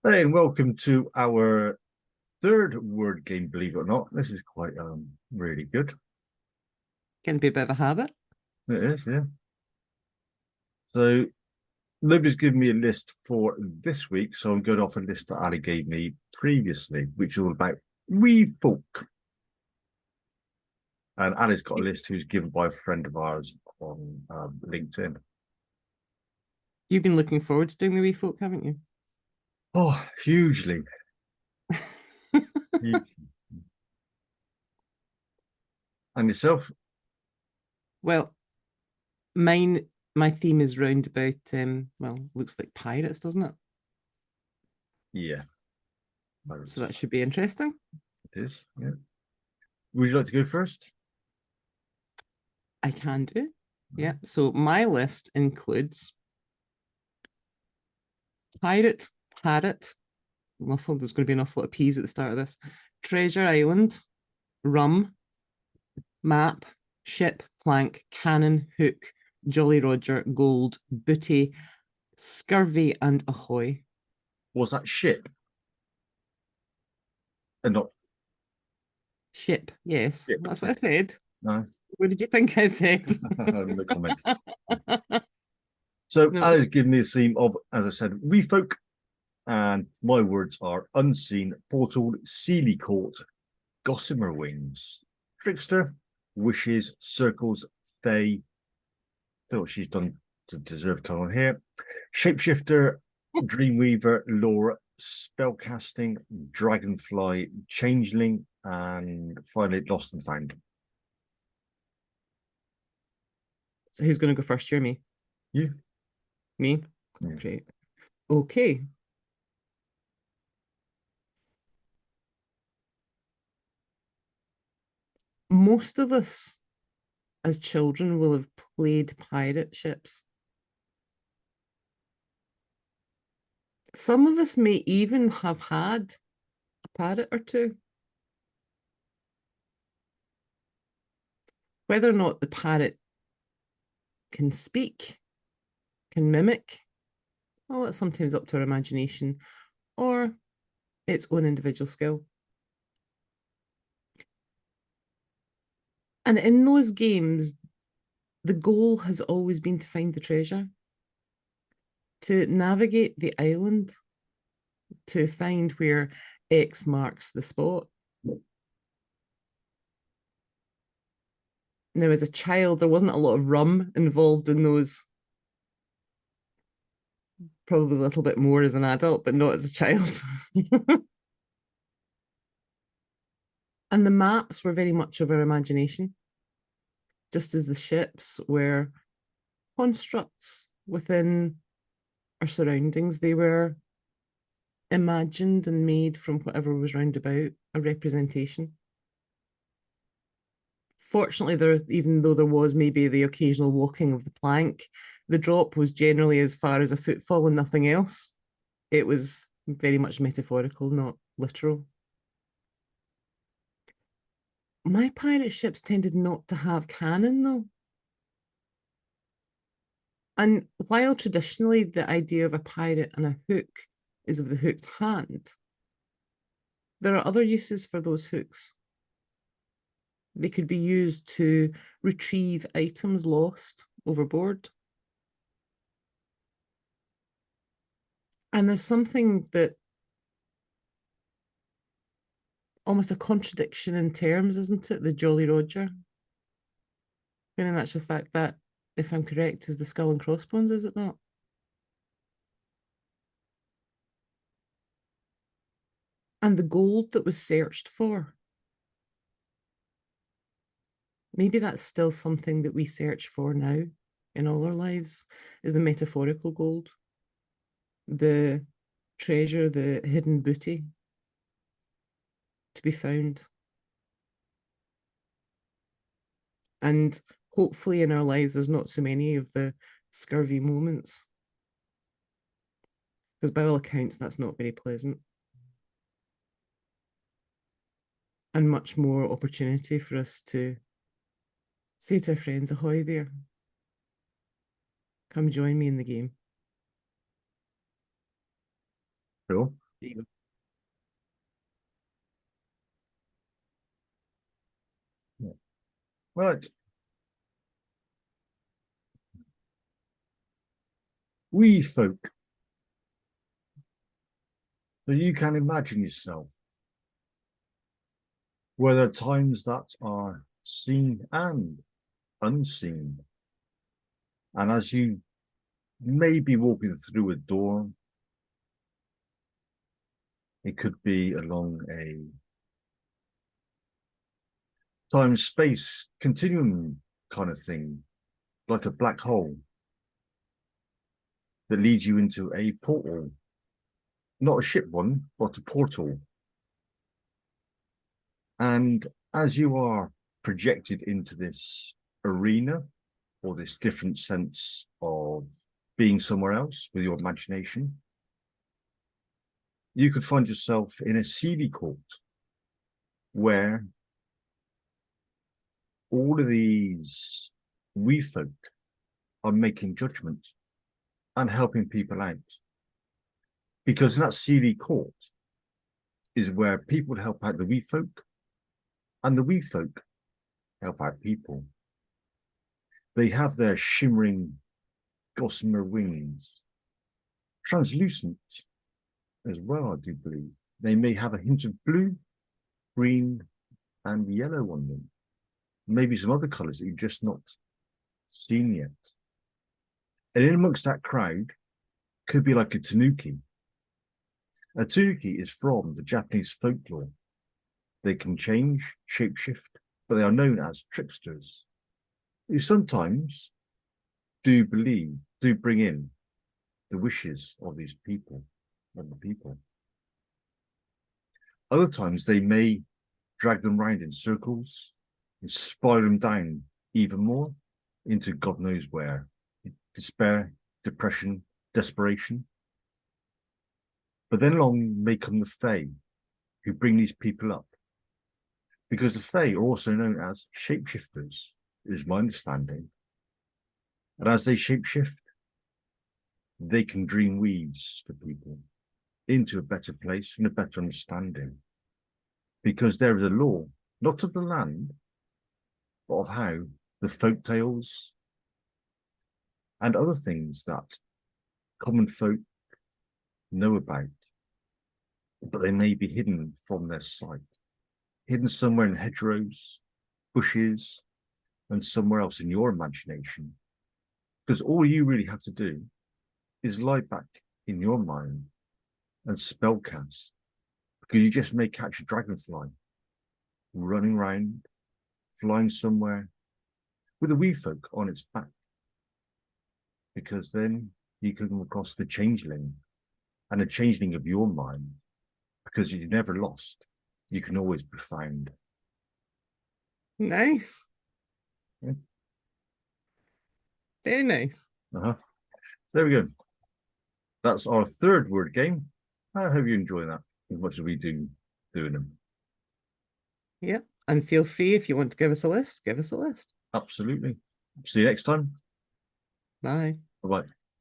Hey, and welcome to our third word game, believe it or not. This is quite really good. Can be a bit of a habit. It is, yeah. So nobody's given me a list for this week, so I'm going off a list that Ali gave me previously, which is all about wee folk. And Ali's got a list who's given by a friend of ours on LinkedIn. You've been looking forward to doing the wee folk, haven't you? Oh, hugely. And yourself? Well, my theme is round about well, looks like pirates, doesn't it? Yeah, So that should be interesting. it is. Yeah. Would you like to go first? I can do. Yeah. So my list includes pirate, parrot. There's going to be an awful lot of P's at the start of this. Treasure Island, rum, map, ship, plank, cannon, hook, Jolly Roger, gold, booty, scurvy, and ahoy. Was that ship and not Ship, yes, ship? that's what I said. No, What did you think I said? no comment. So No. Ali's given me a theme of, as I said, we folk, and my words are unseen, portal, Seelie Court, Gossamer wings, Trickster, wishes, circles, Fae. Don't know what she's done to deserve come on here. Shapeshifter, Dreamweaver, Laura, Spellcasting, Dragonfly, Changeling, and finally Lost and Found. So who's going to go first? You or me? You? Me? Yeah. Great. Okay. Most of us as children will have played pirate ships. Some of us may even have had a parrot or two. Whether or not the parrot can speak, can mimic, well, it's sometimes up to our imagination or its own individual skill. And in those games, the goal has always been to find the treasure, to navigate the island, to find where X marks the spot. Now, as a child, there wasn't a lot of rum involved in those. Probably a little bit more as an adult, but not as a child. And the maps were very much of our imagination, just as the ships were constructs within our surroundings. They were imagined and made from whatever was round about, a representation. Fortunately, even though there was maybe the occasional walking of the plank, the drop was generally as far as a footfall and nothing else. It was very much metaphorical, not literal. My pirate ships tended not to have cannon, though. And while traditionally the idea of a pirate and a hook is of the hooked hand, there are other uses for those hooks. They could be used to retrieve items lost overboard. And there's something that almost a contradiction in terms, isn't it? The Jolly Roger. When in actual fact, that, if I'm correct, is the skull and crossbones, is it not? And the gold that was searched for. Maybe that's still something that we search for now in all our lives, is the metaphorical gold, the treasure, the hidden booty to be found. And hopefully in our lives, there's not so many of the scurvy moments. Because by all accounts, that's not very pleasant. And much more opportunity for us to say to our friends, ahoy there, come join me in the game. Cool. There you go. Right. We folk. So you can imagine yourself where there are times that are seen and unseen. And as you may be walking through a door, it could be along a time-space continuum kind of thing, like a black hole that leads you into a portal. Not a ship one, but a portal. And as you are projected into this arena, or this different sense of being somewhere else with your imagination, you could find yourself in a Seelie Court where all of these wee folk are making judgment and helping people out. Because in that Seelie Court is where people help out the wee folk, and the wee folk help out people. They have their shimmering gossamer wings, translucent as well, I do believe. They may have a hint of blue, green, and yellow on them. Maybe some other colours that you've just not seen yet. And in amongst that crowd could be like a tanuki. A tanuki is from the Japanese folklore. They can change, shapeshift, but they are known as tricksters, who sometimes do bring in the wishes of these people, of the people. Other times they may drag them round in circles and spiral them down even more into God knows where. Despair, depression, desperation. But then along may come the Fae, who bring these people up. Because the Fae are also known as shapeshifters, is my understanding. And as they shapeshift, they can dream weaves for people into a better place and a better understanding. Because there is a law, not of the land, but of how the folk tales and other things that common folk know about, but they may be hidden from their sight, hidden somewhere in hedgerows, bushes, and somewhere else in your imagination. Because all you really have to do is lie back in your mind and spellcast, because you just may catch a dragonfly running round, flying somewhere with a wee folk on its back. Because then you can come across the changeling, and a changeling of your mind, because you're never lost. You can always be found. Nice. Yeah. Very nice. There we go. That's our third word game. I hope you enjoy that as much as we do doing them. Yeah. And feel free, if you want to give us a list, give us a list. Absolutely. See you next time. Bye. Bye-bye.